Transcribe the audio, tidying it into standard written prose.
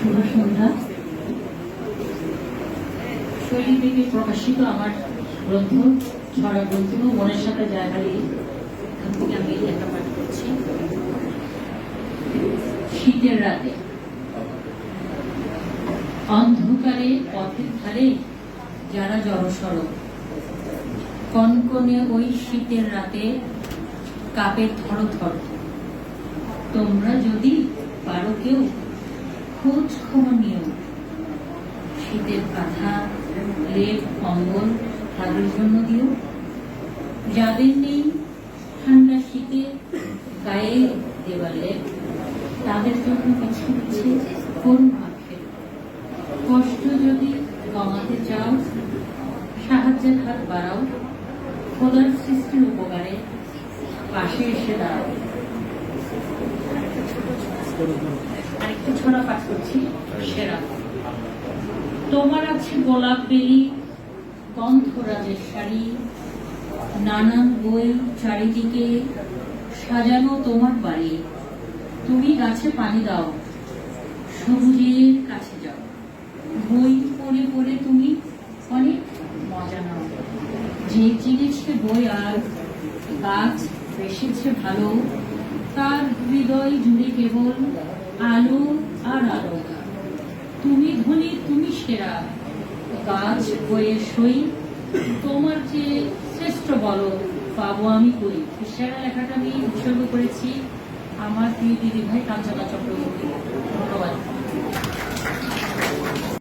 শুভ সন্ধ্যা। শৈলী থেকে প্রকাশিত আমার গ্রন্থ ছড়া গ্রন্থ মনের সাথে জায়গালি, এখান থেকে আমি লেখা পাঠ করছি। শীতের রাতে অন্ধকারে পথের ধারে যারা জড়সড়, কনকনে ওই শীতের রাতে কাপের থরথর। তোমরা যদি পারো কেউ খোঁজ খবর নিও, শীতের কাঁথা, লেপ, কম্বল তাদের জন্য দিও। যাদের নেই ঠান্ডা শীতে গায়ে দেওয়ালে, তাদের জন্য কিছু কিছু করুন আখের। কষ্ট যদি কমাতে চাও, সাহায্যের হাত বাড়াও। খোদার সৃষ্টির উপকারে পাশে এসে দাঁড়াও। আরেকটু ছড়া পাঠ করছি, সেরা। তোমার আছে গোলাপ বেলি, গন্ধরাজের শাড়ি, নানান বই চারিদিকে সাজানো তোমার বাড়ি। তুমি গাছে পানি দাও, সবুজের কাছে যাও। বই পড়ে পড়ে তুমি অনেক মজা নাও। যে চিনেছে বই আর গাছ বেসেছে ভালো, তার হৃদয় জুড়ে কেবল আলো আর আলো। তুমি ধনী, তুমি সেরা, গাছ বইয়ের সই। তোমার যে শ্রেষ্ঠ বলো পাবো আমি কই। সেরা লেখাটা আমি উৎসর্গ করেছি আমার প্রিয় দিদি ভাই কাঞ্চনা চক্রবর্তী। ধন্যবাদ।